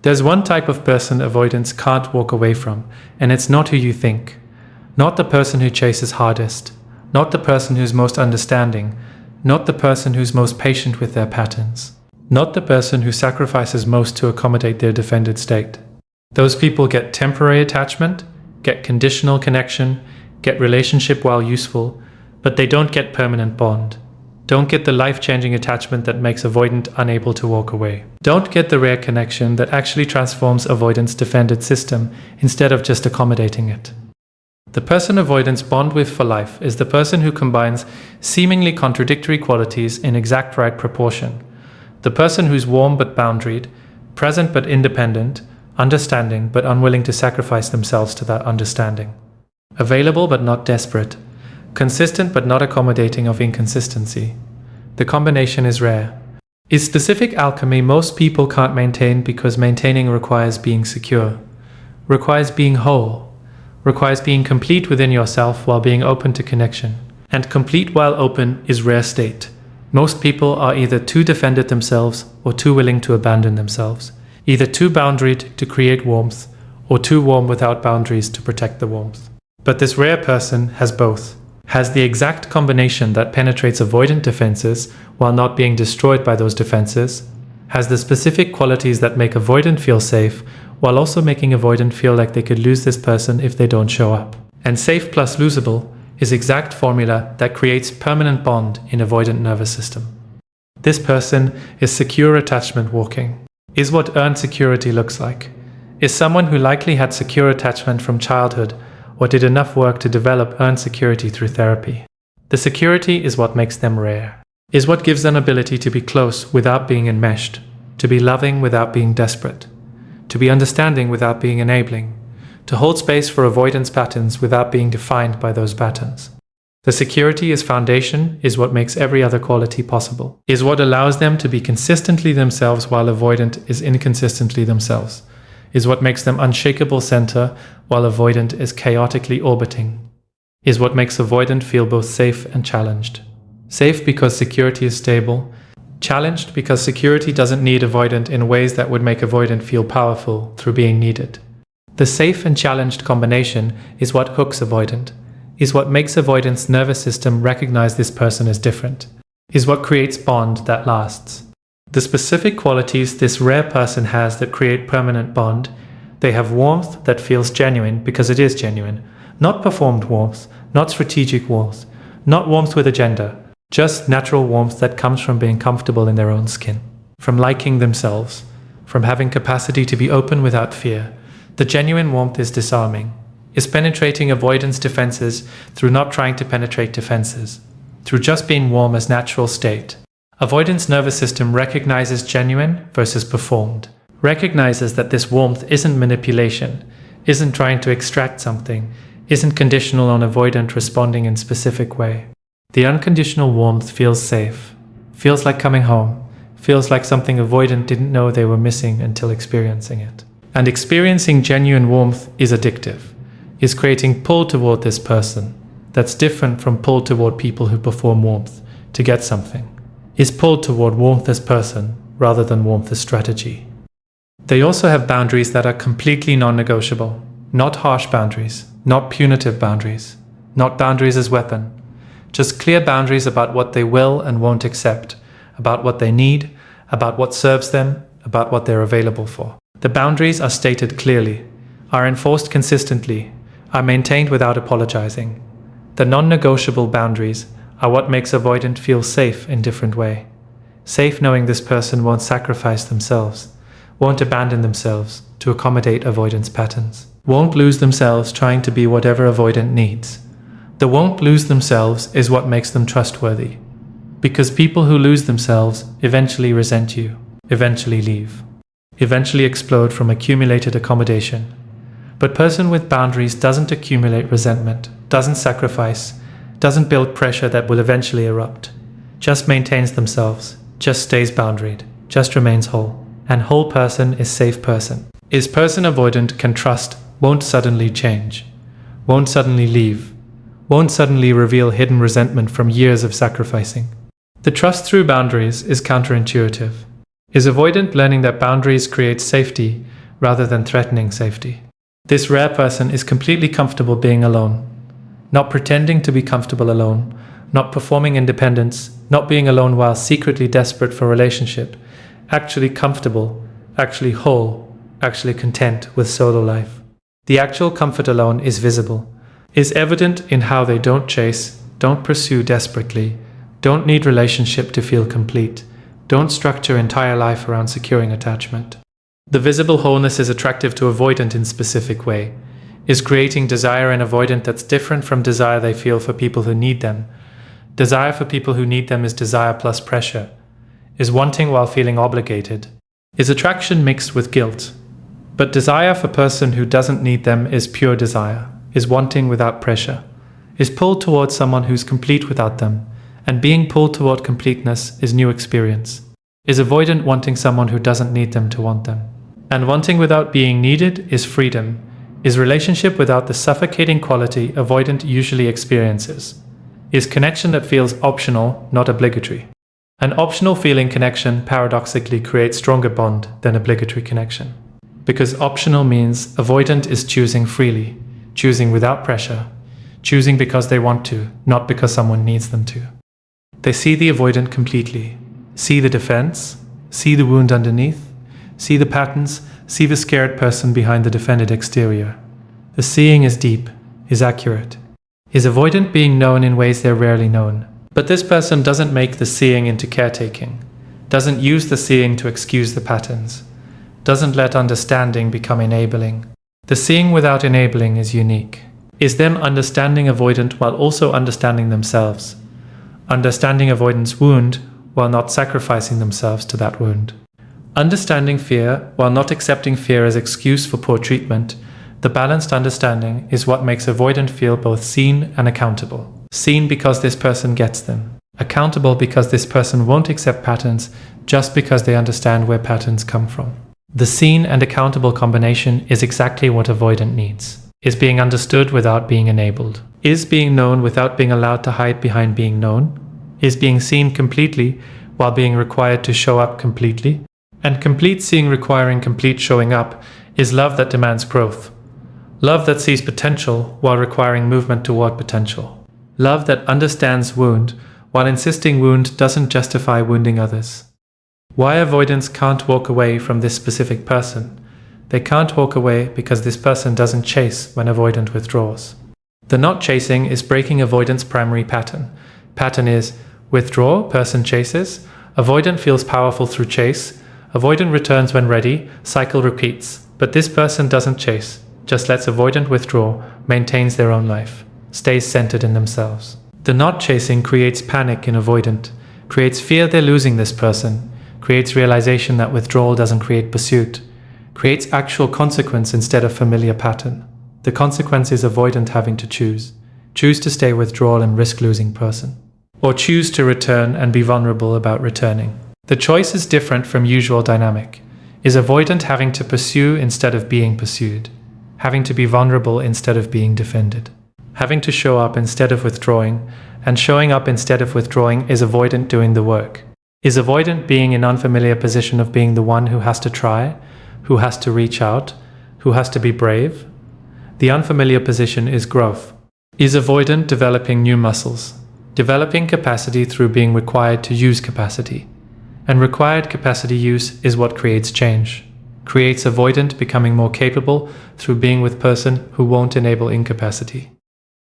There's one type of person avoidance can't walk away from, and it's not who you think. Not the person who chases hardest. Not the person who's most understanding. Not the person who's most patient with their patterns. Not the person who sacrifices most to accommodate their defended state. Those people get temporary attachment, get conditional connection, get relationship while useful, but they don't get permanent bond. Don't get the life-changing attachment that makes avoidant unable to walk away. Don't get the rare connection that actually transforms avoidance' defended system instead of just accommodating it. The person avoidants bond with for life is the person who combines seemingly contradictory qualities in exact right proportion. The person who's warm but boundaried, present but independent, understanding but unwilling to sacrifice themselves to that understanding. Available but not desperate. Consistent but not accommodating of inconsistency. The combination is rare. Is specific alchemy most people can't maintain because maintaining requires being secure, requires being whole, requires being complete within yourself while being open to connection. And complete while open is rare state. Most people are either too defended themselves or too willing to abandon themselves, either too boundaried to create warmth or too warm without boundaries to protect the warmth. But this rare person has both. Has the exact combination that penetrates avoidant defenses while not being destroyed by those defenses, has the specific qualities that make avoidant feel safe while also making avoidant feel like they could lose this person if they don't show up. And safe plus losable is exact formula that creates permanent bond in avoidant nervous system. This person is secure attachment walking, is what earned security looks like, is someone who likely had secure attachment from childhood or did enough work to develop earned security through therapy. The security is what makes them rare, is what gives them ability to be close without being enmeshed, to be loving without being desperate, to be understanding without being enabling, to hold space for avoidance patterns without being defined by those patterns. The security is foundation, is what makes every other quality possible, is what allows them to be consistently themselves while avoidant is inconsistently themselves, is what makes them unshakable center while avoidant is chaotically orbiting, is what makes avoidant feel both safe and challenged. Safe because security is stable, challenged because security doesn't need avoidant in ways that would make avoidant feel powerful through being needed. The safe and challenged combination is what hooks avoidant, is what makes avoidant's nervous system recognize this person as different, is what creates bond that lasts. The specific qualities this rare person has that create permanent bond, they have warmth that feels genuine because it is genuine, not performed warmth, not strategic warmth, not warmth with agenda, just natural warmth that comes from being comfortable in their own skin, from liking themselves, from having capacity to be open without fear. The genuine warmth is disarming, is penetrating avoidance defenses through not trying to penetrate defenses, through just being warm as natural state. Avoidance nervous system recognizes genuine versus performed, recognizes that this warmth isn't manipulation, isn't trying to extract something, isn't conditional on avoidant responding in specific way. The unconditional warmth feels safe, feels like coming home, feels like something avoidant didn't know they were missing until experiencing it. And experiencing genuine warmth is addictive, is creating pull toward this person that's different from pull toward people who perform warmth to get something, is pulled toward warmth as person rather than warmth as strategy. They also have boundaries that are completely non-negotiable, not harsh boundaries, not punitive boundaries, not boundaries as weapon, just clear boundaries about what they will and won't accept, about what they need, about what serves them, about what they're available for. The boundaries are stated clearly, are enforced consistently, are maintained without apologizing. The non-negotiable boundaries are what makes avoidant feel safe in different way. Safe knowing this person won't sacrifice themselves, won't abandon themselves to accommodate avoidance patterns, won't lose themselves trying to be whatever avoidant needs. The won't lose themselves is what makes them trustworthy, because people who lose themselves eventually resent you, eventually leave, eventually explode from accumulated accommodation. But person with boundaries doesn't accumulate resentment, doesn't sacrifice, doesn't build pressure that will eventually erupt, just maintains themselves, just stays boundaried, just remains whole. And whole person is safe person. Is person avoidant can trust, won't suddenly change, won't suddenly leave, won't suddenly reveal hidden resentment from years of sacrificing. The trust through boundaries is counterintuitive. Is avoidant learning that boundaries create safety rather than threatening safety. This rare person is completely comfortable being alone, not pretending to be comfortable alone, not performing independence, not being alone while secretly desperate for relationship, actually comfortable, actually whole, actually content with solo life. The actual comfort alone is visible, is evident in how they don't chase, don't pursue desperately, don't need relationship to feel complete, don't structure entire life around securing attachment. The visible wholeness is attractive to avoidant in specific way, is creating desire in avoidant that's different from desire they feel for people who need them. Desire for people who need them is desire plus pressure, is wanting while feeling obligated, is attraction mixed with guilt. But desire for person who doesn't need them is pure desire, is wanting without pressure, is pulled towards someone who's complete without them, and being pulled toward completeness is new experience, is avoidant wanting someone who doesn't need them to want them. And wanting without being needed is freedom, is relationship without the suffocating quality avoidant usually experiences, is connection that feels optional, not obligatory. An optional feeling connection paradoxically creates stronger bond than obligatory connection. Because optional means avoidant is choosing freely, choosing without pressure, choosing because they want to, not because someone needs them to. They see the avoidant completely, see the defense, see the wound underneath, see the patterns, see the scared person behind the defended exterior. The seeing is deep, is accurate, is avoidant being known in ways they're rarely known. But this person doesn't make the seeing into caretaking, doesn't use the seeing to excuse the patterns, doesn't let understanding become enabling. The seeing without enabling is unique, is them understanding avoidant while also understanding themselves, understanding avoidance wound while not sacrificing themselves to that wound. Understanding fear while not accepting fear as excuse for poor treatment, the balanced understanding is what makes avoidant feel both seen and accountable. Seen because this person gets them. Accountable because this person won't accept patterns just because they understand where patterns come from. The seen and accountable combination is exactly what avoidant needs. Is being understood without being enabled. Is being known without being allowed to hide behind being known. Is being seen completely while being required to show up completely. And complete seeing requiring complete showing up is love that demands growth. Love that sees potential while requiring movement toward potential. Love that understands wound while insisting wound doesn't justify wounding others. Why avoidants can't walk away from this specific person? They can't walk away because this person doesn't chase when avoidant withdraws. The not chasing is breaking avoidant's primary pattern. Pattern is withdraw, person chases, avoidant feels powerful through chase, avoidant returns when ready, cycle repeats. But this person doesn't chase, just lets avoidant withdraw, maintains their own life, stays centered in themselves. The not chasing creates panic in avoidant, creates fear they're losing this person, creates realization that withdrawal doesn't create pursuit, creates actual consequence instead of familiar pattern. The consequence is avoidant having to choose to stay withdrawal and risk losing person, or choose to return and be vulnerable about returning. The choice is different from usual dynamic, is avoidant having to pursue instead of being pursued, having to be vulnerable instead of being defended, having to show up instead of withdrawing, and showing up instead of withdrawing is avoidant doing the work. Is avoidant being in unfamiliar position of being the one who has to try, who has to reach out, who has to be brave? The unfamiliar position is growth. Is avoidant developing new muscles, developing capacity through being required to use capacity? And required capacity use is what creates change, creates avoidant becoming more capable through being with person who won't enable incapacity.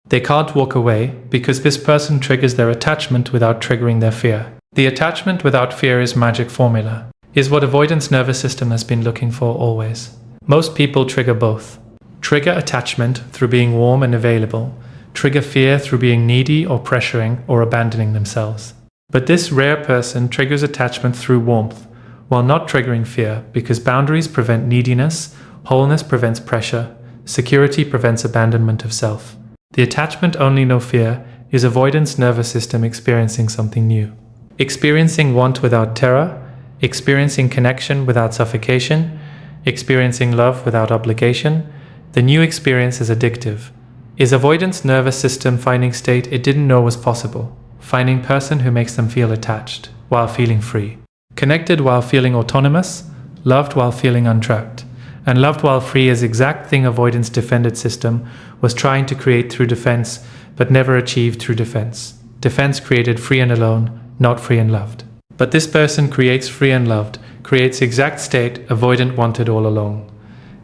They can't walk away because this person triggers their attachment without triggering their fear. The attachment without fear is magic formula, is what avoidance nervous system has been looking for always. Most people trigger both. Trigger attachment through being warm and available, trigger fear through being needy or pressuring or abandoning themselves. But this rare person triggers attachment through warmth, while not triggering fear because boundaries prevent neediness, wholeness prevents pressure, security prevents abandonment of self. The attachment only no fear is avoidance nervous system experiencing something new. Experiencing want without terror, experiencing connection without suffocation, experiencing love without obligation. The new experience is addictive. Is avoidance nervous system finding state it didn't know was possible, finding person who makes them feel attached while feeling free, connected while feeling autonomous, loved while feeling untrapped, And loved while free is the exact thing avoidance defended system was trying to create through defense, but never achieved through defense. Defense created free and alone, not free and loved. But this person creates free and loved, creates the exact state avoidant wanted all along.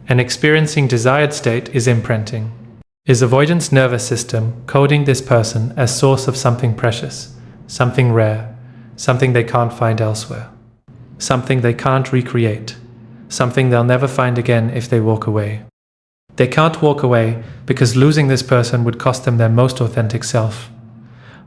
And experiencing desired state is imprinting. Is avoidance nervous system coding this person as source of something precious, something rare, something they can't find elsewhere, something they can't recreate, something they'll never find again if they walk away. They can't walk away because losing this person would cost them their most authentic self.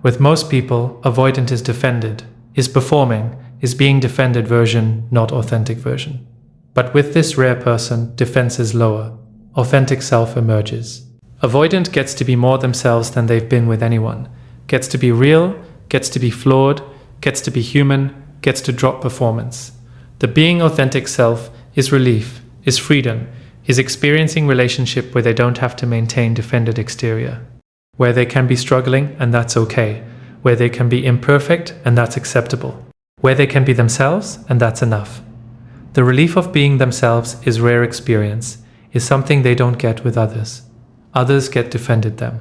With most people, avoidant is defended, is performing, is being defended version, not authentic version. But with this rare person, defense is lower, authentic self emerges. Avoidant gets to be more themselves than they've been with anyone, gets to be real, gets to be flawed, gets to be human, gets to drop performance. The being authentic self is relief, is freedom, is experiencing relationship where they don't have to maintain defended exterior, where they can be struggling and that's okay, where they can be imperfect and that's acceptable, where they can be themselves and that's enough. The relief of being themselves is rare experience, is something they don't get with others. Others get defended them.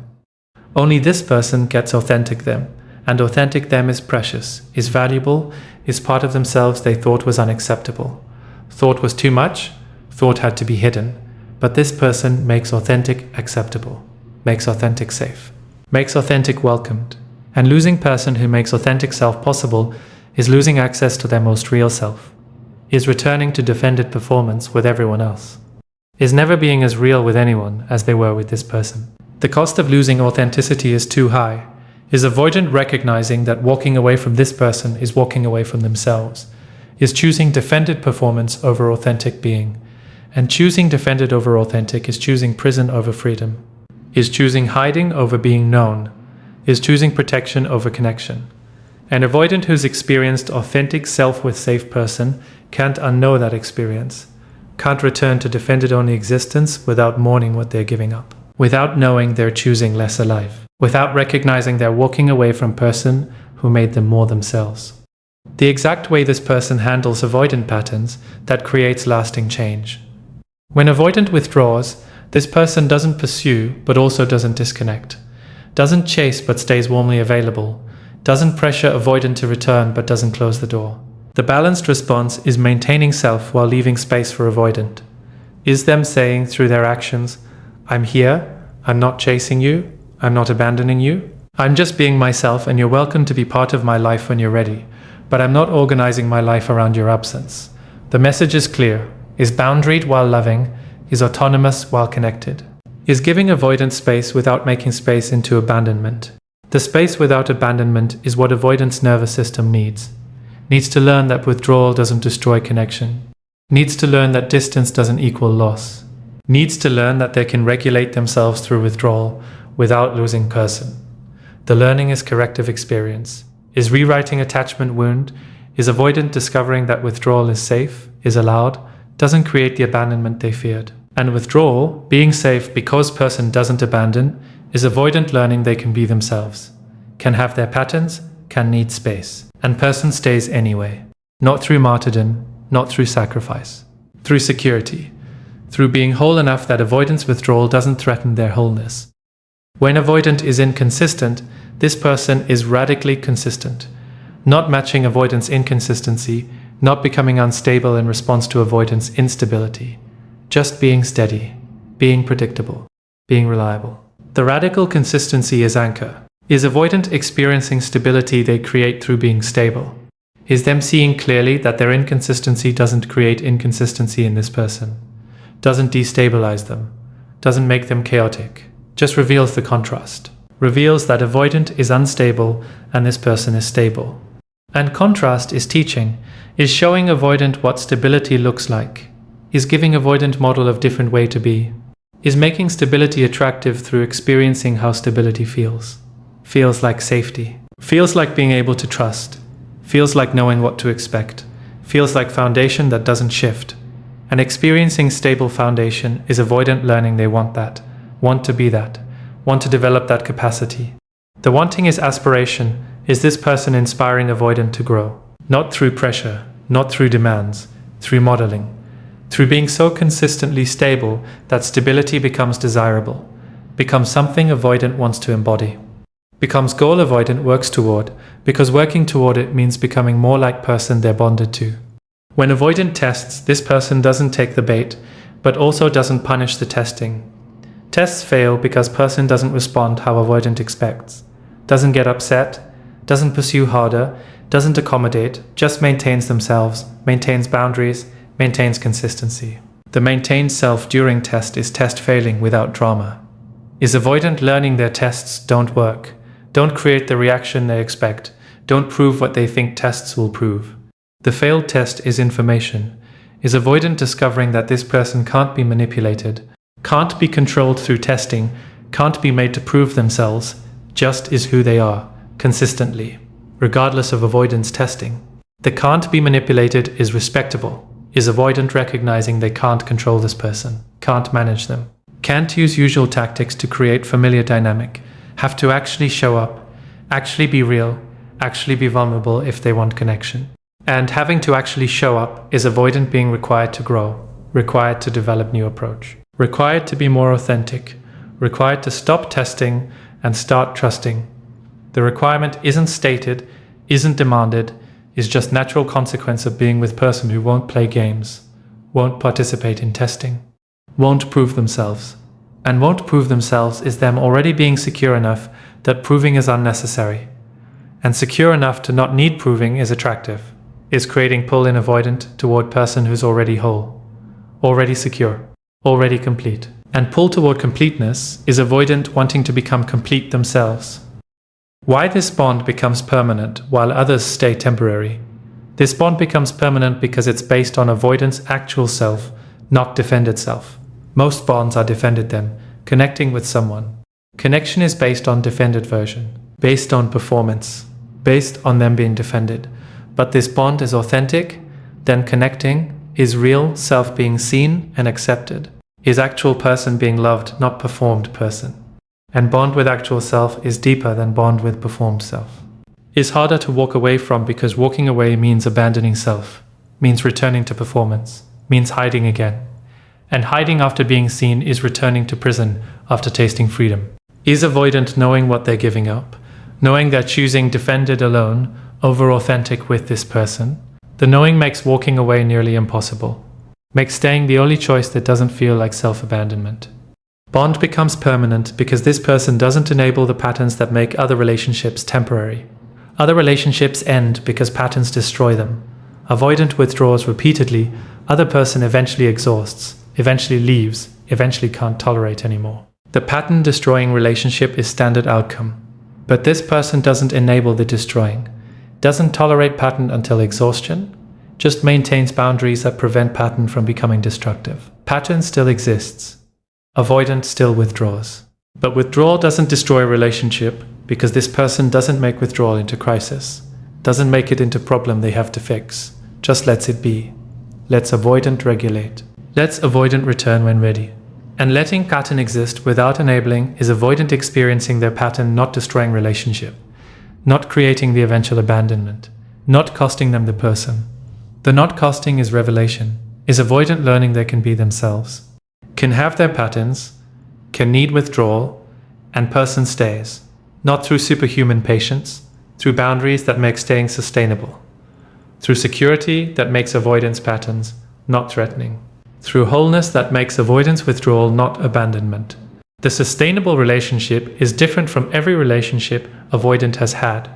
Only this person gets authentic them, and authentic them is precious, is valuable, is part of themselves they thought was unacceptable. Thought was too much, thought had to be hidden, but this person makes authentic acceptable, makes authentic safe, makes authentic welcomed. And losing person who makes authentic self possible is losing access to their most real self, is returning to defended performance with everyone else, is never being as real with anyone as they were with this person. The cost of losing authenticity is too high, is avoidant recognizing that walking away from this person is walking away from themselves, is choosing defended performance over authentic being, and choosing defended over authentic is choosing prison over freedom, is choosing hiding over being known, is choosing protection over connection. An avoidant who's experienced authentic self with safe person can't unknow that experience, can't return to defended-only existence without mourning what they're giving up, without knowing they're choosing less alive, without recognizing they're walking away from person who made them more themselves. The exact way this person handles avoidant patterns that creates lasting change. When avoidant withdraws, this person doesn't pursue but also doesn't disconnect, doesn't chase but stays warmly available, doesn't pressure avoidant to return but doesn't close the door. The balanced response is maintaining self while leaving space for avoidant. Is them saying through their actions, I'm here, I'm not chasing you, I'm not abandoning you, I'm just being myself and you're welcome to be part of my life when you're ready, but I'm not organizing my life around your absence. The message is clear, is boundaried while loving, is autonomous while connected, is giving avoidant space without making space into abandonment. The space without abandonment is what avoidance nervous system needs to learn that withdrawal doesn't destroy connection, needs to learn that distance doesn't equal loss, needs to learn that they can regulate themselves through withdrawal without losing person. The learning is corrective experience, is rewriting attachment wound, is avoidant discovering that withdrawal is safe, is allowed, doesn't create the abandonment they feared. And withdrawal, being safe because person doesn't abandon, is avoidant learning they can be themselves, can have their patterns, can need space. And person stays anyway, not through martyrdom, not through sacrifice, through security, through being whole enough that avoidance withdrawal doesn't threaten their wholeness. When avoidant is inconsistent, this person is radically consistent, not matching avoidance inconsistency, not becoming unstable in response to avoidance instability, just being steady, being predictable, being reliable. The radical consistency is anchor. Is avoidant experiencing stability they create through being stable? Is them seeing clearly that their inconsistency doesn't create inconsistency in this person, doesn't destabilize them, doesn't make them chaotic, just reveals the contrast, reveals that avoidant is unstable and this person is stable. And contrast is teaching, is showing avoidant what stability looks like, is giving avoidant model of different way to be, is making stability attractive through experiencing how stability feels. Feels like safety, feels like being able to trust, feels like knowing what to expect, feels like foundation that doesn't shift. And experiencing stable foundation is avoidant learning they want that, want to be that, want to develop that capacity. The wanting is aspiration, is this person inspiring avoidant to grow, not through pressure, not through demands, through modeling, through being so consistently stable that stability becomes desirable, becomes something avoidant wants to embody, becomes goal avoidant works toward, because working toward it means becoming more like person they're bonded to. When avoidant tests, this person doesn't take the bait, but also doesn't punish the testing. Tests fail because person doesn't respond how avoidant expects, doesn't get upset, doesn't pursue harder, doesn't accommodate, just maintains themselves, maintains boundaries, maintains consistency. The maintained self during test is test failing without drama. Is avoidant learning their tests don't work, don't create the reaction they expect, don't prove what they think tests will prove. The failed test is information. Is avoidant discovering that this person can't be manipulated, can't be controlled through testing, can't be made to prove themselves, just is who they are, consistently, regardless of avoidance testing. The can't be manipulated is respectable. Is avoidant recognizing they can't control this person, can't manage them, can't use usual tactics to create familiar dynamic, have to actually show up, actually be real, actually be vulnerable if they want connection. And having to actually show up is avoidant being required to grow, required to develop new approach, required to be more authentic, required to stop testing and start trusting. The requirement isn't stated, isn't demanded, is just natural consequence of being with person who won't play games, won't participate in testing, won't prove themselves. And won't prove themselves is them already being secure enough that proving is unnecessary. And secure enough to not need proving is attractive, is creating pull in avoidant toward person who's already whole, already secure, already complete. And pull toward completeness is avoidant wanting to become complete themselves. Why this bond becomes permanent while others stay temporary? This bond becomes permanent because it's based on avoidant's actual self, not defended self. Most bonds are defended them, connecting with someone. Connection is based on defended version, based on performance, based on them being defended. But this bond is authentic, then connecting, is real self being seen and accepted, is actual person being loved, not performed person. And bond with actual self is deeper than bond with performed self. Is harder to walk away from because walking away means abandoning self, means returning to performance, means hiding again. And hiding after being seen is returning to prison after tasting freedom. Is avoidant knowing what they're giving up, knowing they're choosing defended alone over authentic with this person? The knowing makes walking away nearly impossible, makes staying the only choice that doesn't feel like self-abandonment. Bond becomes permanent because this person doesn't enable the patterns that make other relationships temporary. Other relationships end because patterns destroy them. Avoidant withdraws repeatedly, other person eventually exhausts, eventually leaves, eventually can't tolerate anymore. The pattern-destroying relationship is standard outcome. But this person doesn't enable the destroying, doesn't tolerate pattern until exhaustion, just maintains boundaries that prevent pattern from becoming destructive. Pattern still exists. Avoidant still withdraws. But withdrawal doesn't destroy a relationship because this person doesn't make withdrawal into crisis, doesn't make it into problem they have to fix, just lets it be. Lets avoidant regulate. Lets avoidant return when ready. And letting pattern exist without enabling is avoidant experiencing their pattern not destroying relationship, not creating the eventual abandonment, not costing them the person. The not costing is revelation, is avoidant learning they can be themselves, can have their patterns, can need withdrawal, and person stays, not through superhuman patience, through boundaries that make staying sustainable, through security that makes avoidance patterns not threatening, through wholeness that makes avoidance withdrawal not abandonment. The sustainable relationship is different from every relationship avoidant has had,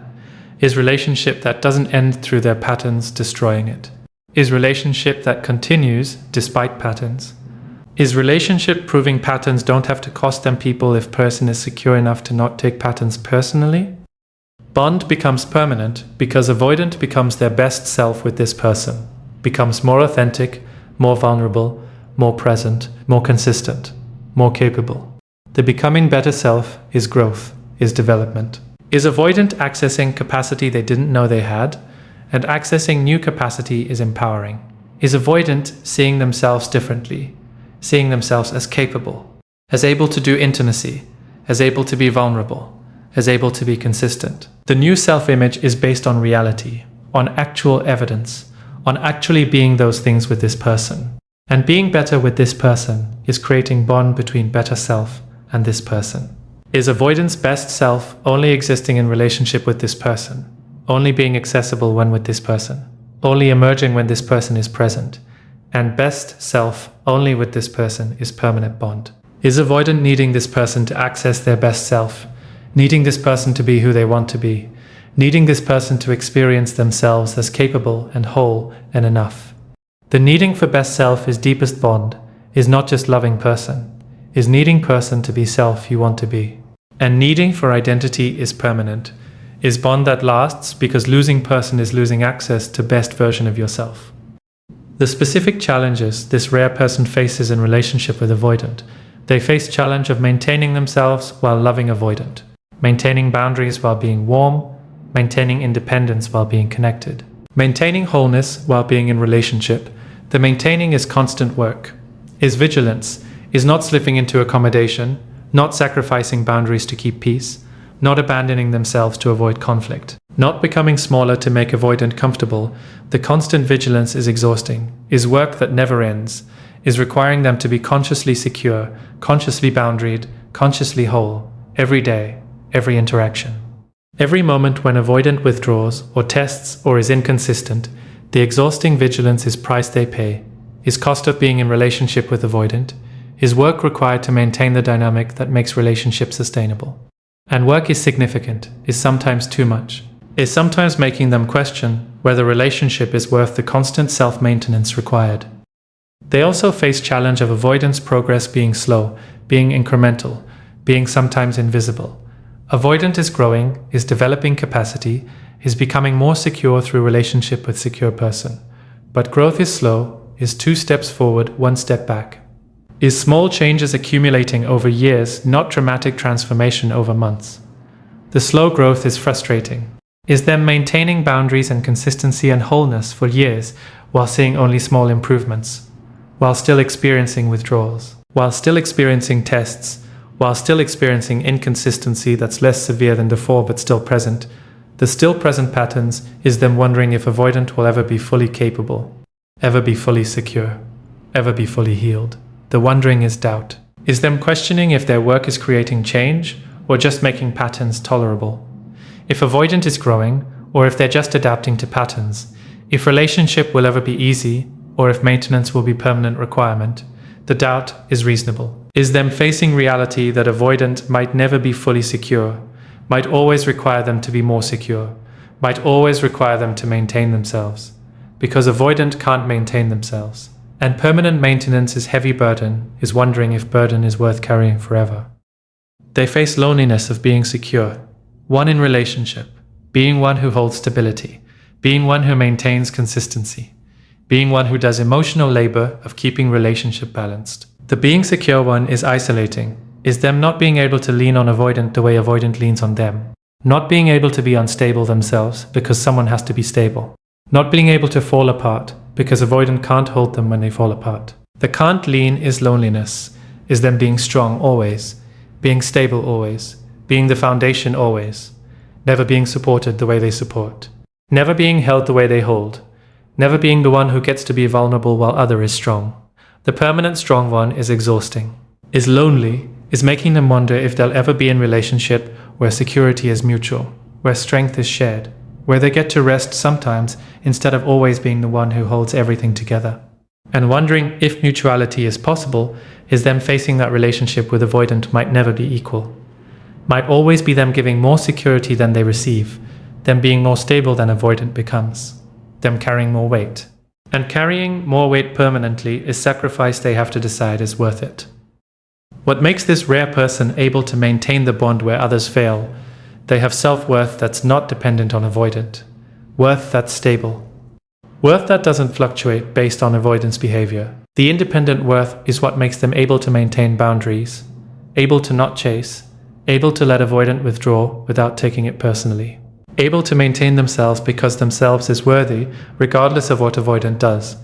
is relationship that doesn't end through their patterns destroying it, is relationship that continues despite patterns, is relationship proving patterns don't have to cost them people if person is secure enough to not take patterns personally. Bond becomes permanent because avoidant becomes their best self with this person, becomes more authentic, more vulnerable, more present, more consistent, more capable. The becoming better self is growth, is development. Is avoidant accessing capacity they didn't know they had, and accessing new capacity is empowering. Is avoidant seeing themselves differently, seeing themselves as capable, as able to do intimacy, as able to be vulnerable, as able to be consistent. The new self-image is based on reality, on actual evidence, on actually being those things with this person. And being better with this person is creating bond between better self and this person. Is avoidance best self only existing in relationship with this person, only being accessible when with this person, only emerging when this person is present, and best self only with this person is permanent bond? Is avoidant needing this person to access their best self, needing this person to be who they want to be, needing this person to experience themselves as capable and whole and enough? The needing for best self is deepest bond, is not just loving person, is needing person to be self you want to be. And needing for identity is permanent, is bond that lasts because losing person is losing access to best version of yourself. The specific challenges this rare person faces in relationship with avoidant: they face challenge of maintaining themselves while loving avoidant, maintaining boundaries while being warm, maintaining independence while being connected, maintaining wholeness while being in relationship. The maintaining is constant work, is vigilance, is not slipping into accommodation, not sacrificing boundaries to keep peace, not abandoning themselves to avoid conflict, not becoming smaller to make avoidant comfortable. The constant vigilance is exhausting, is work that never ends, is requiring them to be consciously secure, consciously boundaried, consciously whole, every day, every interaction. Every moment when avoidant withdraws or tests or is inconsistent, the exhausting vigilance is price they pay, is cost of being in relationship with avoidant, is work required to maintain the dynamic that makes relationship sustainable. And work is significant, is sometimes too much, is sometimes making them question whether relationship is worth the constant self-maintenance required. They also face challenge of avoidance progress being slow, being incremental, being sometimes invisible. Avoidant is growing, is developing capacity, is becoming more secure through relationship with secure person. But growth is slow, is 2 steps forward, 1 step back. Is small changes accumulating over years, not dramatic transformation over months. The slow growth is frustrating. Is them maintaining boundaries and consistency and wholeness for years while seeing only small improvements, while still experiencing withdrawals, while still experiencing tests, while still experiencing inconsistency that's less severe than before but still present. The still present patterns is them wondering if avoidant will ever be fully capable, ever be fully secure, ever be fully healed. The wondering is doubt. Is them questioning if their work is creating change or just making patterns tolerable. If avoidant is growing or if they're just adapting to patterns. If relationship will ever be easy or if maintenance will be permanent requirement. The doubt is reasonable. Is them facing reality that avoidant might never be fully secure, might always require them to be more secure, might always require them to maintain themselves, because avoidant can't maintain themselves. And permanent maintenance is heavy burden, is wondering if burden is worth carrying forever. They face loneliness of being secure, one in relationship, being one who holds stability, being one who maintains consistency, being one who does emotional labor of keeping relationship balanced. The being secure one is isolating, is them not being able to lean on avoidant the way avoidant leans on them, not being able to be unstable themselves because someone has to be stable, not being able to fall apart because avoidant can't hold them when they fall apart. The can't lean is loneliness, is them being strong always, being stable always, being the foundation always, never being supported the way they support, never being held the way they hold, never being the one who gets to be vulnerable while other is strong. The permanent strong one is exhausting, is lonely, is making them wonder if they'll ever be in relationship where security is mutual, where strength is shared, where they get to rest sometimes instead of always being the one who holds everything together. And wondering if mutuality is possible is them facing that relationship with avoidant might never be equal, might always be them giving more security than they receive, them being more stable than avoidant becomes, them carrying more weight. And carrying more weight permanently is sacrifice they have to decide is worth it. What makes this rare person able to maintain the bond where others fail? They have self-worth that's not dependent on avoidant, worth that's stable, worth that doesn't fluctuate based on avoidance behavior. The independent worth is what makes them able to maintain boundaries, able to not chase, able to let avoidant withdraw without taking it personally, able to maintain themselves because themselves is worthy regardless of what avoidant does.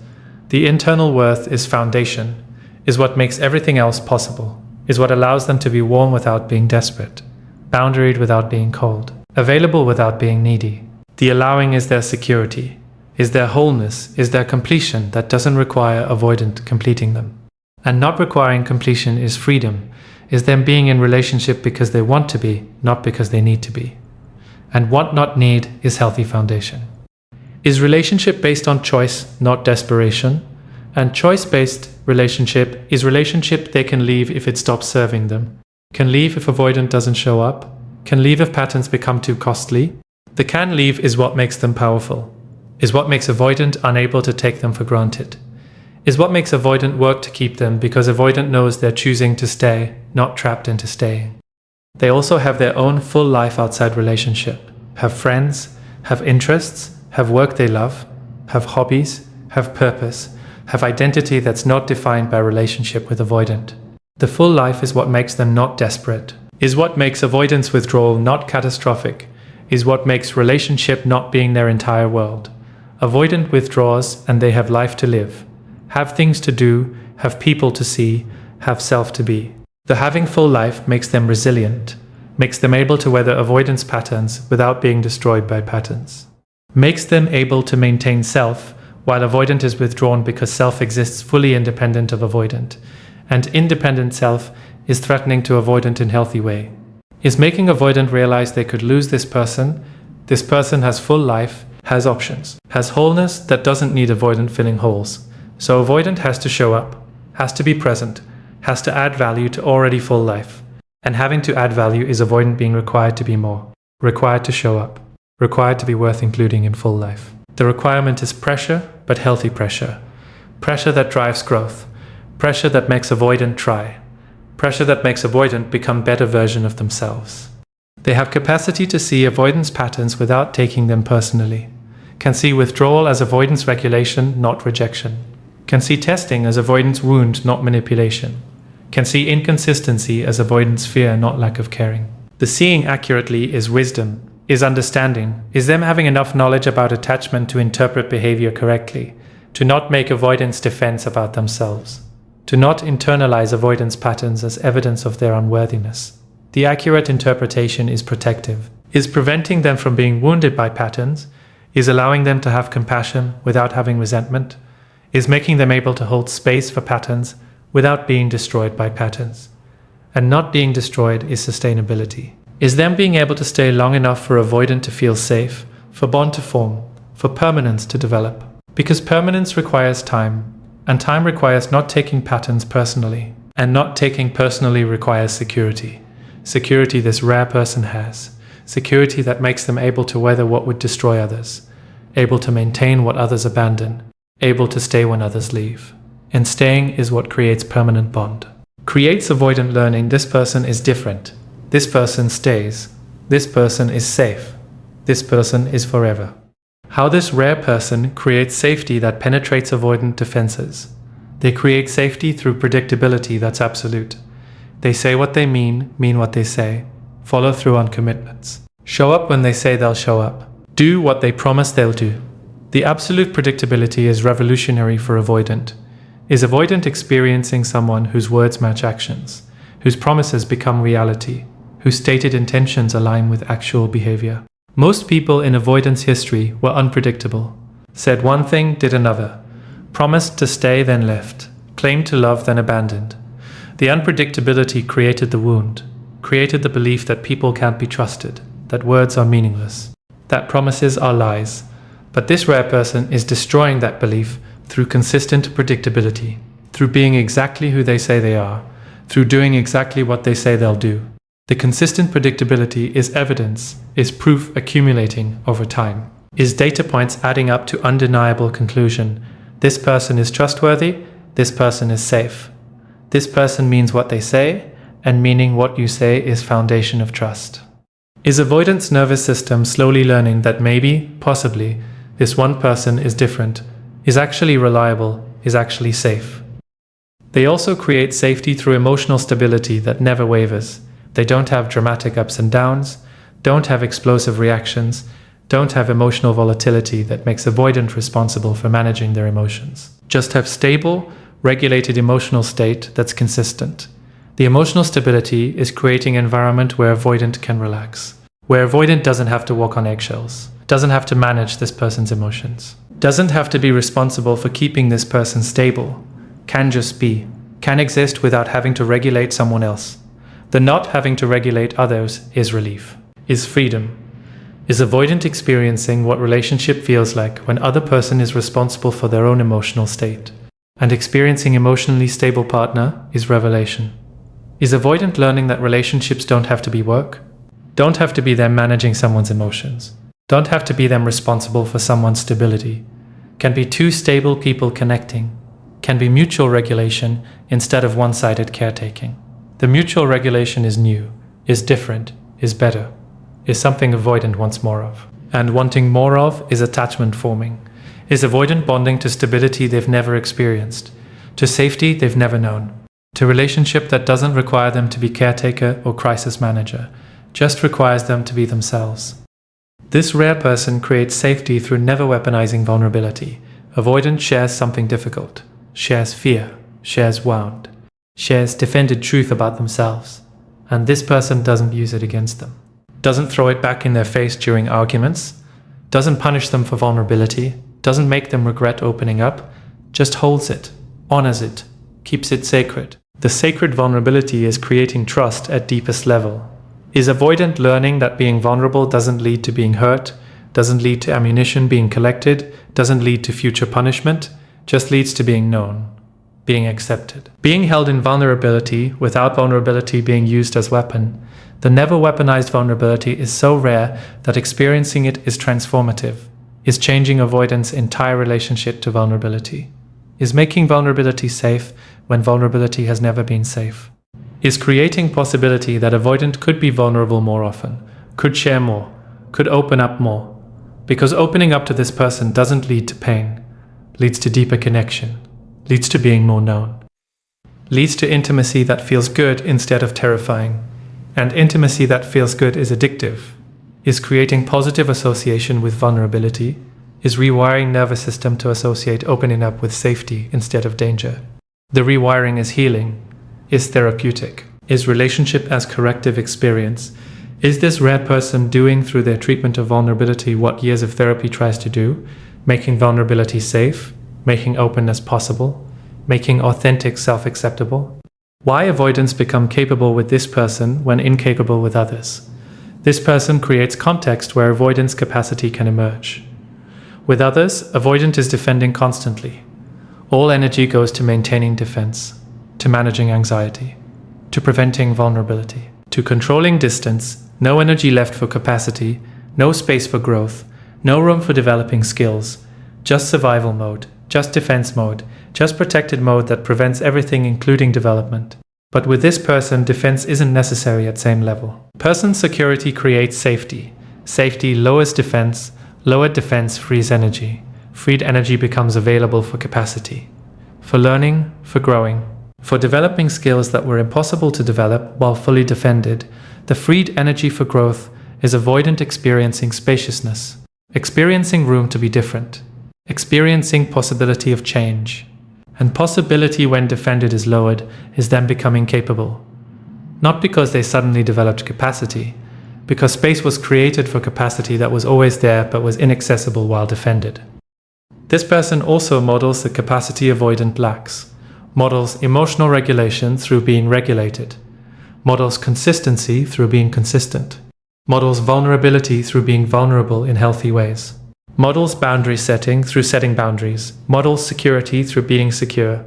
The internal worth is foundation, is what makes everything else possible, is what allows them to be warm without being desperate, boundaried without being cold, available without being needy. The allowing is their security. Is there wholeness? Is there completion that doesn't require avoidant completing them? And not requiring completion is freedom, is them being in relationship because they want to be, not because they need to be. And want not need is healthy foundation. Is relationship based on choice, not desperation? And choice-based relationship is relationship they can leave if it stops serving them, can leave if avoidant doesn't show up, can leave if patterns become too costly. The can leave is what makes them powerful, is what makes avoidant unable to take them for granted, is what makes avoidant work to keep them because avoidant knows they're choosing to stay, not trapped into staying. They also have their own full life outside relationship, have friends, have interests, have work they love, have hobbies, have purpose, have identity that's not defined by relationship with avoidant. The full life is what makes them not desperate, is what makes avoidance withdrawal not catastrophic, is what makes relationship not being their entire world. Avoidant withdraws and they have life to live, have things to do, have people to see, have self to be. The having full life makes them resilient, makes them able to weather avoidance patterns without being destroyed by patterns, makes them able to maintain self while avoidant is withdrawn because self exists fully independent of avoidant, and independent self is threatening to avoidant in healthy way. Is making avoidant realize they could lose this person has full life, has options, has wholeness that doesn't need avoidant filling holes. So avoidant has to show up, has to be present, has to add value to already full life. And having to add value is avoidant being required to be more, required to show up, required to be worth including in full life. The requirement is pressure, but healthy pressure. Pressure that drives growth. Pressure that makes avoidant try. Pressure that makes avoidant become better version of themselves. They have capacity to see avoidance patterns without taking them personally. Can see withdrawal as avoidance regulation, not rejection. Can see testing as avoidance wound, not manipulation. Can see inconsistency as avoidance fear, not lack of caring. The seeing accurately is wisdom, is understanding, is them having enough knowledge about attachment to interpret behavior correctly, to not make avoidance defense about themselves, to not internalize avoidance patterns as evidence of their unworthiness. The accurate interpretation is protective, is preventing them from being wounded by patterns, is allowing them to have compassion without having resentment, is making them able to hold space for patterns without being destroyed by patterns. And not being destroyed is sustainability. Is them being able to stay long enough for avoidant to feel safe, for bond to form, for permanence to develop. Because permanence requires time, and time requires not taking patterns personally. And not taking personally requires security. Security this rare person has. Security that makes them able to weather what would destroy others. Able to maintain what others abandon. Able to stay when others leave. And staying is what creates permanent bond. Creates avoidant learning this person is different. This person stays. This person is safe. This person is forever. How this rare person creates safety that penetrates avoidant defenses. They create safety through predictability that's absolute. They say what they mean what they say, follow through on commitments. Show up when they say they'll show up. Do what they promise they'll do. The absolute predictability is revolutionary for avoidant. Is avoidant experiencing someone whose words match actions, whose promises become reality, whose stated intentions align with actual behavior. Most people in avoidance history were unpredictable. Said one thing, did another. Promised to stay, then left. Claimed to love, then abandoned. The unpredictability created the wound, created the belief that people can't be trusted, that words are meaningless, that promises are lies. But this rare person is destroying that belief through consistent predictability, through being exactly who they say they are, through doing exactly what they say they'll do. The consistent predictability is evidence, is proof accumulating over time, is data points adding up to undeniable conclusion. This person is trustworthy, this person is safe. This person means what they say, and meaning what you say is foundation of trust. Is avoidance nervous system slowly learning that maybe, possibly, this one person is different, is actually reliable, is actually safe? They also create safety through emotional stability that never wavers. They don't have dramatic ups and downs, don't have explosive reactions, don't have emotional volatility that makes avoidant responsible for managing their emotions. Just have stable, regulated emotional state that's consistent. The emotional stability is creating an environment where avoidant can relax, where avoidant doesn't have to walk on eggshells, doesn't have to manage this person's emotions, doesn't have to be responsible for keeping this person stable, can just be, can exist without having to regulate someone else. The not having to regulate others is relief, is freedom, is avoidant experiencing what relationship feels like when other person is responsible for their own emotional state. And experiencing emotionally stable partner is revelation. Is avoidant learning that relationships don't have to be work, don't have to be them managing someone's emotions, don't have to be them responsible for someone's stability, can be two stable people connecting, can be mutual regulation instead of one-sided caretaking. The mutual regulation is new, is different, is better, is something avoidant wants more of. And wanting more of is attachment forming, is avoidant bonding to stability they've never experienced, to safety they've never known, to relationship that doesn't require them to be caretaker or crisis manager, just requires them to be themselves. This rare person creates safety through never weaponizing vulnerability. Avoidant shares something difficult, shares fear, shares wound, shares defended truth about themselves, and this person doesn't use it against them, doesn't throw it back in their face during arguments, doesn't punish them for vulnerability, doesn't make them regret opening up, just holds it, honors it, keeps it sacred. The sacred vulnerability is creating trust at deepest level. Is avoidant learning that being vulnerable doesn't lead to being hurt, doesn't lead to ammunition being collected, doesn't lead to future punishment, just leads to being known, being accepted. Being held in vulnerability without vulnerability being used as weapon. The never weaponized vulnerability is so rare that experiencing it is transformative, is changing avoidance' entire relationship to vulnerability, is making vulnerability safe when vulnerability has never been safe, is creating possibility that avoidant could be vulnerable more often, could share more, could open up more, because opening up to this person doesn't lead to pain, leads to deeper connection, leads to being more known, leads to intimacy that feels good instead of terrifying, and intimacy that feels good is addictive, is creating positive association with vulnerability, is rewiring nervous system to associate opening up with safety instead of danger. The rewiring is healing, is therapeutic, is relationship as corrective experience. Is this rare person doing through their treatment of vulnerability what years of therapy tries to do, making vulnerability safe, making openness possible, making authentic self-acceptable? Why avoidance become capable with this person when incapable with others? This person creates context where avoidance capacity can emerge. With others, avoidant is defending constantly. All energy goes to maintaining defense, to managing anxiety, to preventing vulnerability, to controlling distance, no energy left for capacity, no space for growth, no room for developing skills, just survival mode, just defense mode, just protected mode that prevents everything including development. But with this person, defense isn't necessary at same level. Person's security creates safety. Safety lowers defense, lowered defense frees energy. Freed energy becomes available for capacity, for learning, for growing, for developing skills that were impossible to develop while fully defended. The freed energy for growth is avoidant experiencing spaciousness, experiencing room to be different, experiencing possibility of change. And possibility when defended is lowered is them becoming capable. Not because they suddenly developed capacity, because space was created for capacity that was always there but was inaccessible while defended. This person also models the capacity avoidant lacks, models emotional regulation through being regulated, models consistency through being consistent, models vulnerability through being vulnerable in healthy ways, models boundary setting through setting boundaries, models security through being secure.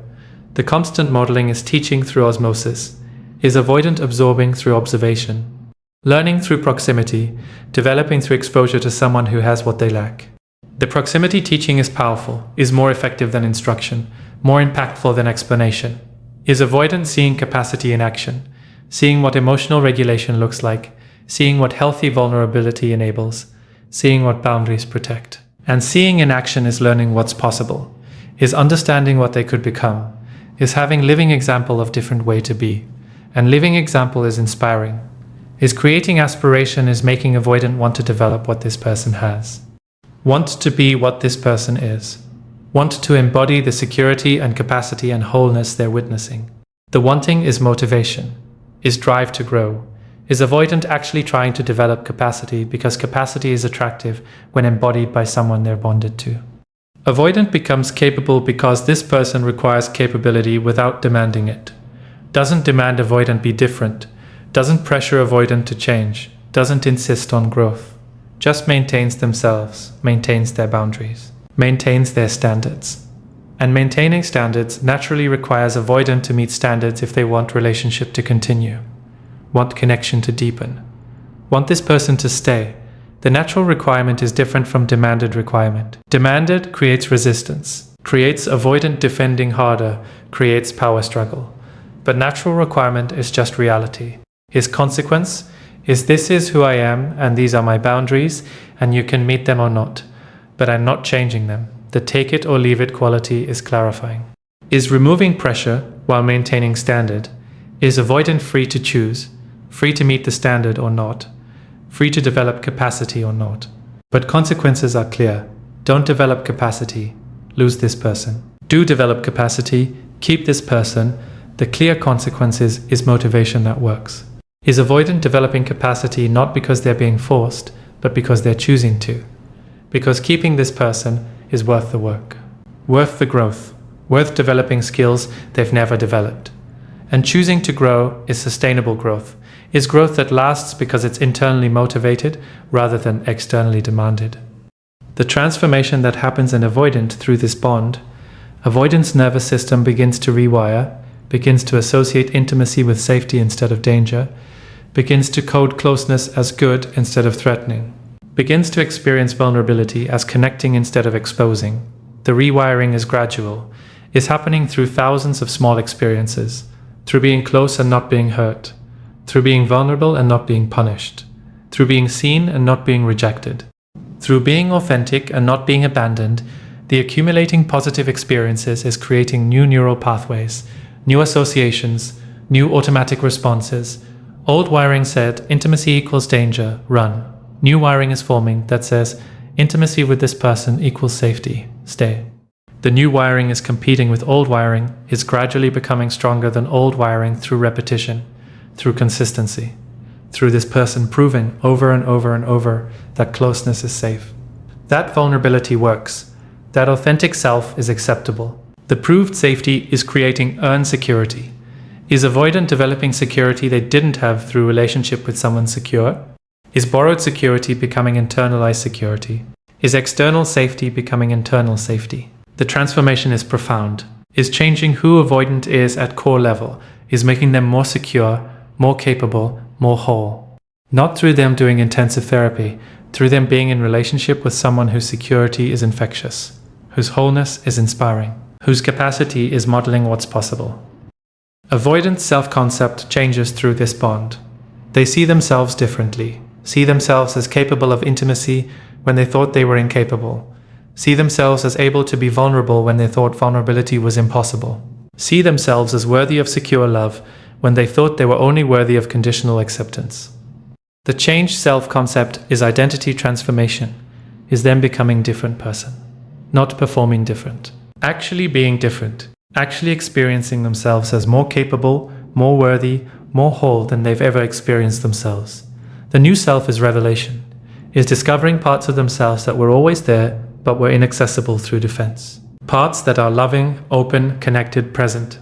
The constant modeling is teaching through osmosis, is avoidant absorbing through observation, learning through proximity, developing through exposure to someone who has what they lack. The proximity teaching is powerful, is more effective than instruction, more impactful than explanation. Is avoidant seeing capacity in action, seeing what emotional regulation looks like, seeing what healthy vulnerability enables, seeing what boundaries protect. And seeing in action is learning what's possible, is understanding what they could become, is having living example of different way to be. And living example is inspiring. Is creating aspiration is making avoidant want to develop what this person has. Want to be what this person is. Want to embody the security and capacity and wholeness they're witnessing. The wanting is motivation, is drive to grow, Is avoidant actually trying to develop capacity because capacity is attractive when embodied by someone they're bonded to? Avoidant becomes capable because this person requires capability without demanding it. Doesn't demand avoidant be different. Doesn't pressure avoidant to change. Doesn't insist on growth. Just maintains themselves, maintains their boundaries, maintains their standards. And maintaining standards naturally requires avoidant to meet standards if they want relationship to continue, want connection to deepen, want this person to stay. The natural requirement is different from demanded requirement. Demanded creates resistance, creates avoidant defending harder, creates power struggle. But natural requirement is just reality. His consequence is this is who I am and these are my boundaries and you can meet them or not, but I'm not changing them. The take it or leave it quality is clarifying. Is removing pressure while maintaining standard? Is avoidant free to choose, free to meet the standard or not, free to develop capacity or not? But consequences are clear. Don't develop capacity, lose this person. Do develop capacity, keep this person. The clear consequences is motivation that works. Is avoidant developing capacity not because they're being forced, but because they're choosing to? Because keeping this person is worth the work, worth the growth, worth developing skills they've never developed. And choosing to grow is sustainable growth, is growth that lasts because it's internally motivated rather than externally demanded. The transformation that happens in avoidant through this bond, avoidant's nervous system begins to rewire, begins to associate intimacy with safety instead of danger, begins to code closeness as good instead of threatening, begins to experience vulnerability as connecting instead of exposing. The rewiring is gradual, is happening through thousands of small experiences, through being close and not being hurt, through being vulnerable and not being punished, through being seen and not being rejected, through being authentic and not being abandoned. The accumulating positive experiences is creating new neural pathways, new associations, new automatic responses. Old wiring said intimacy equals danger, run. New wiring is forming that says intimacy with this person equals safety, stay. The new wiring is competing with old wiring, is gradually becoming stronger than old wiring through repetition, through consistency, through this person proving over and over and over that closeness is safe. That vulnerability works. That authentic self is acceptable. The proved safety is creating earned security. Is avoidant developing security they didn't have through relationship with someone secure? Is borrowed security becoming internalized security? Is external safety becoming internal safety? The transformation is profound, is changing who avoidant is at core level, is making them more secure, more capable, more whole. Not through them doing intensive therapy, through them being in relationship with someone whose security is infectious, whose wholeness is inspiring, whose capacity is modeling what's possible. Avoidant self-concept changes through this bond. They see themselves differently, see themselves as capable of intimacy when they thought they were incapable, see themselves as able to be vulnerable when they thought vulnerability was impossible, see themselves as worthy of secure love when they thought they were only worthy of conditional acceptance. The changed self-concept is identity transformation, is them becoming different person, not performing different, actually being different, actually experiencing themselves as more capable, more worthy, more whole than they've ever experienced themselves. The new self is revelation, is discovering parts of themselves that were always there but were inaccessible through defense. Parts that are loving, open, connected, present.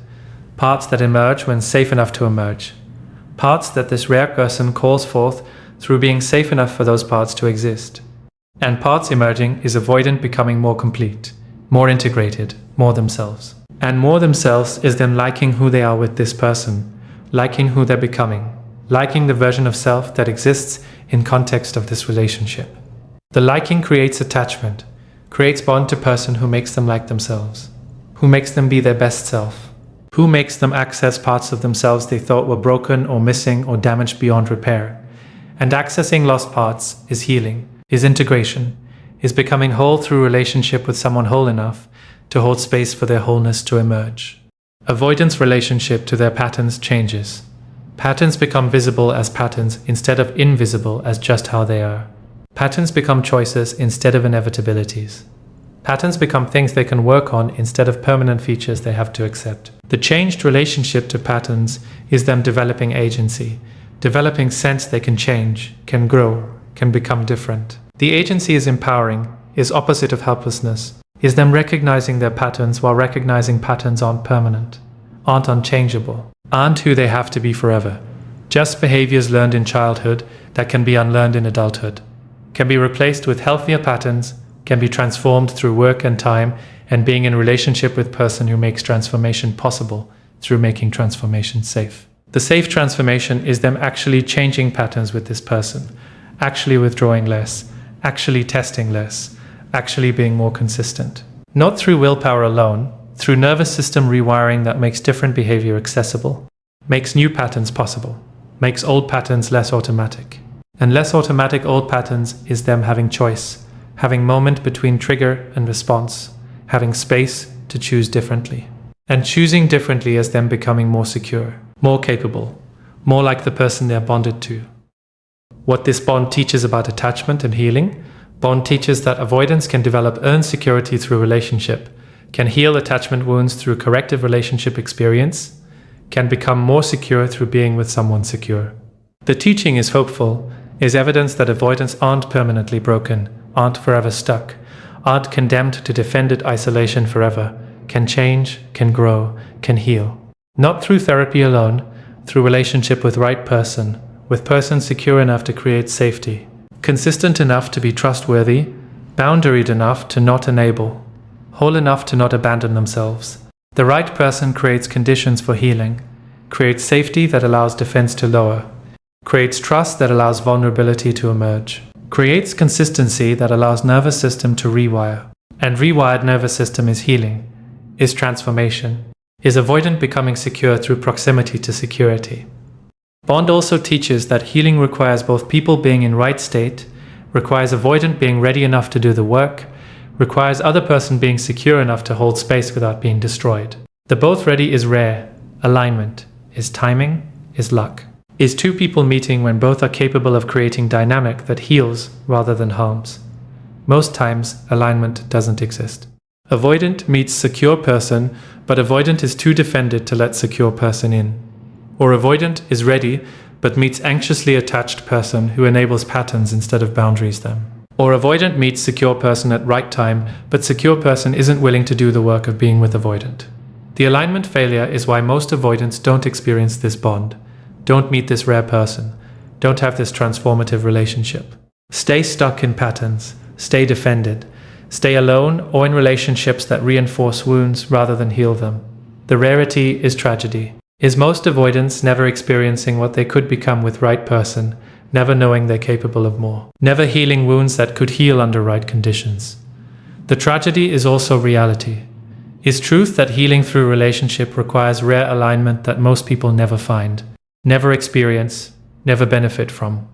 Parts that emerge when safe enough to emerge. Parts that this rare person calls forth through being safe enough for those parts to exist. And parts emerging is avoidant becoming more complete, more integrated, more themselves. And more themselves is them liking who they are with this person, liking who they're becoming, liking the version of self that exists in context of this relationship. The liking creates attachment, creates bond to person who makes them like themselves, who makes them be their best self, who makes them access parts of themselves they thought were broken or missing or damaged beyond repair. And accessing lost parts is healing, is integration, is becoming whole through relationship with someone whole enough to hold space for their wholeness to emerge. Avoidance relationship to their patterns changes. Patterns become visible as patterns instead of invisible as just how they are. Patterns become choices instead of inevitabilities. Patterns become things they can work on instead of permanent features they have to accept. The changed relationship to patterns is them developing agency, developing sense they can change, can grow, can become different. The agency is empowering, is opposite of helplessness, is them recognizing their patterns while recognizing patterns aren't permanent, aren't unchangeable, aren't who they have to be forever. Just behaviors learned in childhood that can be unlearned in adulthood, can be replaced with healthier patterns, can be transformed through work and time and being in relationship with person who makes transformation possible through making transformation safe. The safe transformation is them actually changing patterns with this person, actually withdrawing less, actually testing less, actually being more consistent. Not through willpower alone, through nervous system rewiring that makes different behavior accessible, makes new patterns possible, makes old patterns less automatic. And less automatic old patterns is them having choice, having moment between trigger and response, having space to choose differently. And choosing differently as them becoming more secure, more capable, more like the person they're bonded to. What this bond teaches about attachment and healing, bond teaches that avoidance can develop earned security through relationship, can heal attachment wounds through corrective relationship experience, can become more secure through being with someone secure. The teaching is hopeful, is evidence that avoidants aren't permanently broken, aren't forever stuck, aren't condemned to defended isolation forever, can change, can grow, can heal. Not through therapy alone, through relationship with right person, with person secure enough to create safety, consistent enough to be trustworthy, boundaried enough to not enable, whole enough to not abandon themselves. The right person creates conditions for healing, creates safety that allows defense to lower, creates trust that allows vulnerability to emerge, creates consistency that allows nervous system to rewire. And rewired nervous system is healing, is transformation, is avoidant becoming secure through proximity to security. Bond also teaches that healing requires both people being in right state, requires avoidant being ready enough to do the work, requires other person being secure enough to hold space without being destroyed. The both ready is rare, alignment, is timing, is luck. Is two people meeting when both are capable of creating dynamic that heals rather than harms. Most times, alignment doesn't exist. Avoidant meets secure person, but avoidant is too defended to let secure person in. Or avoidant is ready, but meets anxiously attached person who enables patterns instead of boundaries them. Or avoidant meets secure person at right time, but secure person isn't willing to do the work of being with avoidant. The alignment failure is why most avoidants don't experience this bond, don't meet this rare person, don't have this transformative relationship. Stay stuck in patterns, stay defended, stay alone or in relationships that reinforce wounds rather than heal them. The rarity is tragedy. Is most avoidants never experiencing what they could become with right person, never knowing they're capable of more, never healing wounds that could heal under right conditions. The tragedy is also reality. Is truth that healing through relationship requires rare alignment that most people never find, never experience, never benefit from.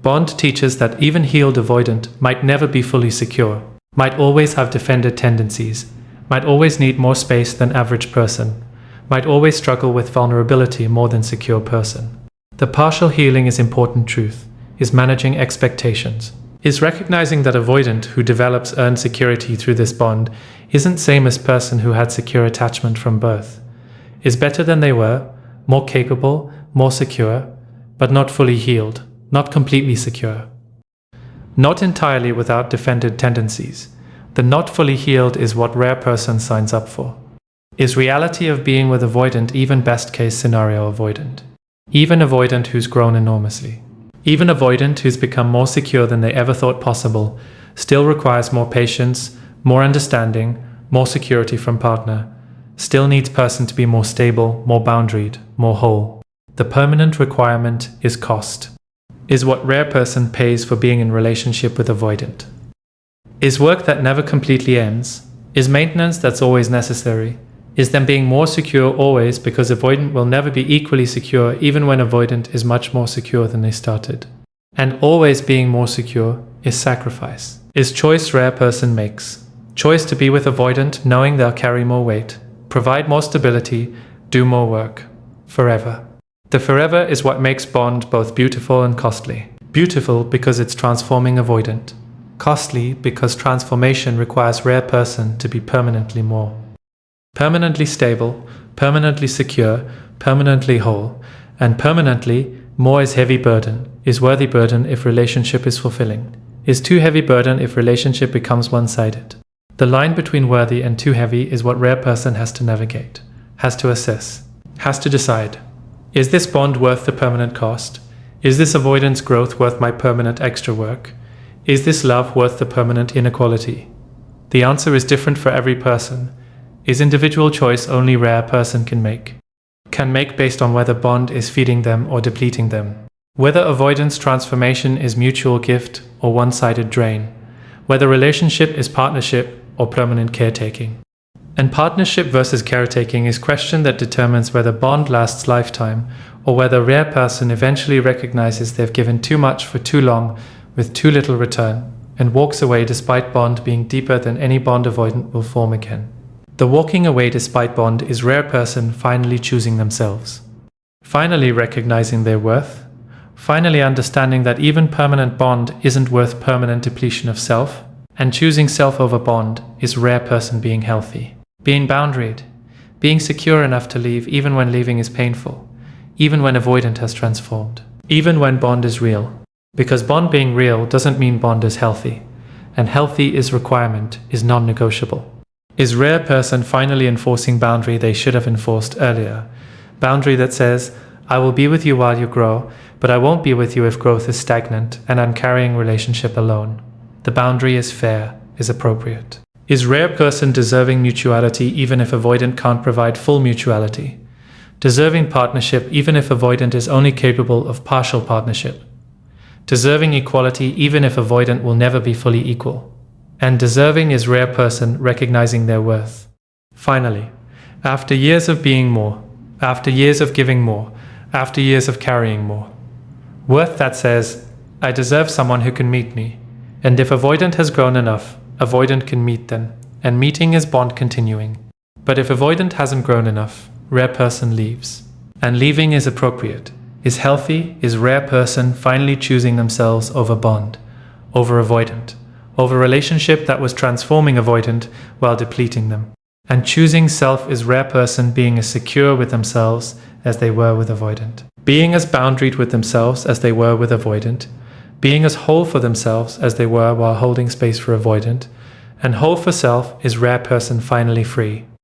Bond teaches that even healed avoidant might never be fully secure, might always have defended tendencies, might always need more space than average person, might always struggle with vulnerability more than secure person. The partial healing is important truth, is managing expectations, is recognizing that avoidant who develops earned security through this bond isn't same as person who had secure attachment from birth, is better than they were, more capable, more secure, but not fully healed, not completely secure. Not entirely without defended tendencies. The not fully healed is what rare person signs up for. Is reality of being with avoidant even best case scenario avoidant? Even avoidant who's grown enormously. Even avoidant who's become more secure than they ever thought possible still requires more patience, more understanding, more security from partner, still needs person to be more stable, more boundaried, more whole. The permanent requirement is cost. Is what rare person pays for being in relationship with avoidant. Is work that never completely ends. Is maintenance that's always necessary. Is them being more secure always because avoidant will never be equally secure even when avoidant is much more secure than they started. And always being more secure is sacrifice. Is choice rare person makes. Choice to be with avoidant knowing they'll carry more weight, provide more stability, do more work. Forever. The forever is what makes bond both beautiful and costly. Beautiful because it's transforming avoidant. Costly because transformation requires rare person to be permanently more. Permanently stable, permanently secure, permanently whole, and permanently More is heavy burden, is worthy burden if relationship is fulfilling, is too heavy burden if relationship becomes one-sided. The line between worthy and too heavy is what rare person has to navigate, has to assess, has to decide. Is this bond worth the permanent cost? Is this avoidance growth worth my permanent extra work? Is this love worth the permanent inequality? The answer is different for every person. Is individual choice only rare person can make based on whether bond is feeding them or depleting them. Whether avoidance transformation is mutual gift or one-sided drain. Whether relationship is partnership or permanent caretaking. And partnership versus caretaking is question that determines whether bond lasts lifetime or whether rare person eventually recognizes they've given too much for too long with too little return and walks away despite bond being deeper than any bond avoidant will form again. The walking away despite bond is rare person finally choosing themselves, finally recognizing their worth, finally understanding that even permanent bond isn't worth permanent depletion of self, and choosing self over bond is rare person being healthy, being boundaried, being secure enough to leave even when leaving is painful, even when avoidant has transformed, even when bond is real. Because bond being real doesn't mean bond is healthy, and healthy is requirement, is non-negotiable. Is rare person finally enforcing boundary they should have enforced earlier? Boundary that says, I will be with you while you grow, but I won't be with you if growth is stagnant and I'm carrying relationship alone. The boundary is fair, is appropriate. Is rare person deserving mutuality even if avoidant can't provide full mutuality? Deserving partnership even if avoidant is only capable of partial partnership? Deserving equality even if avoidant will never be fully equal? And deserving is rare person recognizing their worth. Finally, after years of being more, after years of giving more, after years of carrying more, worth that says, I deserve someone who can meet me. And if avoidant has grown enough, avoidant can meet them, and meeting is bond continuing. But if avoidant hasn't grown enough, rare person leaves. And leaving is appropriate, is healthy, is rare person finally choosing themselves over bond, over avoidant, over relationship that was transforming avoidant while depleting them. And choosing self is rare person being as secure with themselves as they were with avoidant, being as boundaried with themselves as they were with avoidant, being as whole for themselves as they were while holding space for avoidant, and whole for self is rare person finally free.